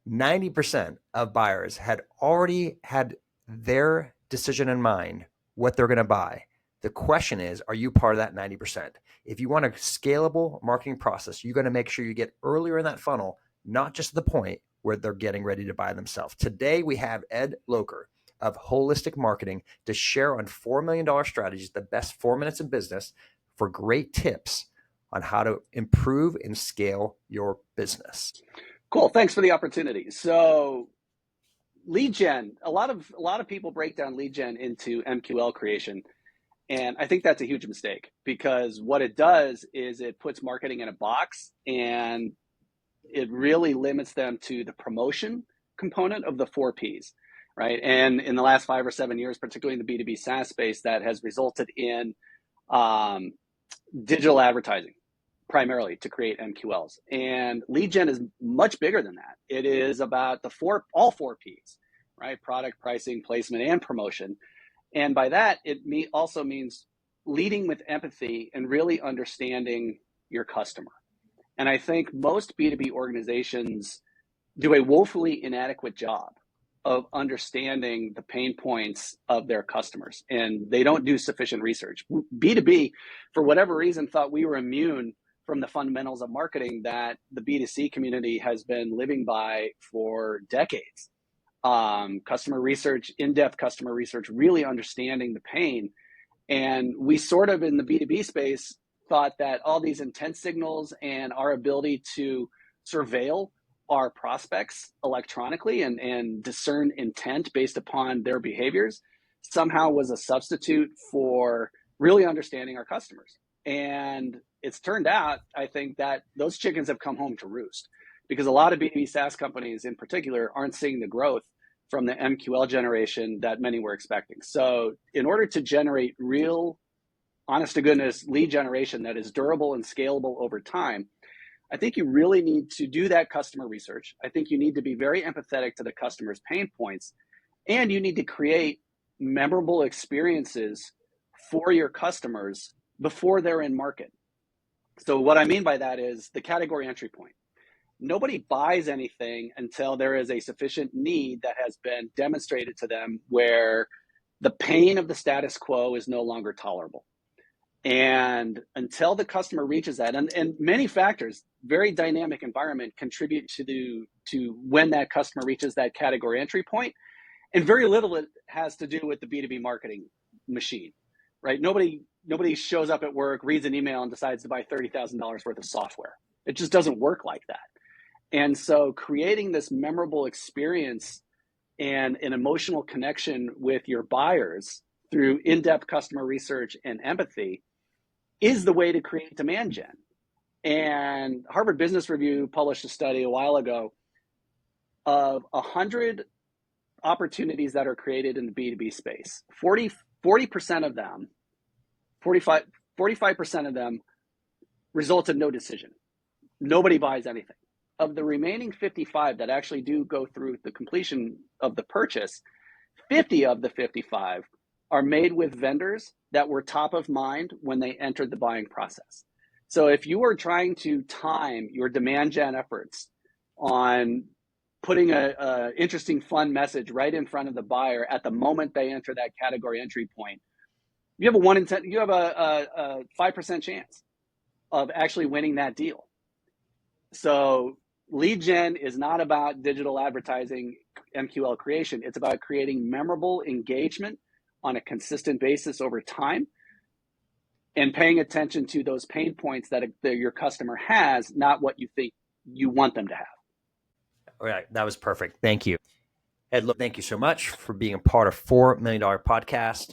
90% of buyers had already had their decision in mind, what they're going to buy. The question is, are you part of that 90%? If you want a scalable marketing process, you're going to make sure you get earlier in that funnel, not just the point where they're getting ready to buy themselves. Today, we have Ed Locher of Holistic Marketing to share on $4 million strategies, the best 4 minutes in business, for great tips on how to improve and scale your business. Cool. Thanks for the opportunity. So lead gen, a lot of people break down lead gen into MQL creation. And I think that's a huge mistake, because what it does is it puts marketing in a box, and it really limits them to the promotion component of the 4 Ps, right? And in the last 5 or 7 years, particularly in the B2B SaaS space, that has resulted in digital advertising primarily to create MQLs. And lead gen is much bigger than that. It is about all 4 Ps, right? Product, pricing, placement, and promotion. And by that, it also means leading with empathy and really understanding your customer. And I think most B2B organizations do a woefully inadequate job of understanding the pain points of their customers, and they don't do sufficient research. B2B, for whatever reason, thought we were immune from the fundamentals of marketing that the B2C community has been living by for decades. Customer research, in-depth customer research, really understanding the pain. And we sort of in the B2B space thought that all these intent signals and our ability to surveil our prospects electronically and discern intent based upon their behaviors somehow was a substitute for really understanding our customers. And it's turned out, I think, that those chickens have come home to roost, because a lot of B2B SaaS companies in particular aren't seeing the growth from the MQL generation that many were expecting. So in order to generate real, honest to goodness lead generation that is durable and scalable over time, I think you really need to do that customer research. I think you need to be very empathetic to the customer's pain points, and you need to create memorable experiences for your customers before they're in market. So what I mean by that is the category entry point. Nobody buys anything until there is a sufficient need that has been demonstrated to them where the pain of the status quo is no longer tolerable. And until the customer reaches that, and many factors, very dynamic environment contribute to when that customer reaches that category entry point. And very little it has to do with the B2B marketing machine, right? Nobody shows up at work, reads an email, and decides to buy $30,000 worth of software. It just doesn't work like that. And so creating this memorable experience and an emotional connection with your buyers through in-depth customer research and empathy is the way to create demand gen. And Harvard Business Review published a study a while ago of 100 opportunities that are created in the B2B space. 40% of them, 45% of them result in no decision. Nobody buys anything. Of the remaining 55 that actually do go through the completion of the purchase, 50 of the 55 are made with vendors that were top of mind when they entered the buying process. So if you are trying to time your demand gen efforts on putting a interesting, fun message right in front of the buyer at the moment they enter that category entry point, you have a 5% chance of actually winning that deal. So lead gen is not about digital advertising MQL creation. It's about creating memorable engagement on a consistent basis over time and paying attention to those pain points that your customer has, not what you think you want them to have. All right, that was perfect. Thank you. Ed, look, thank you so much for being a part of $4 Million Podcast.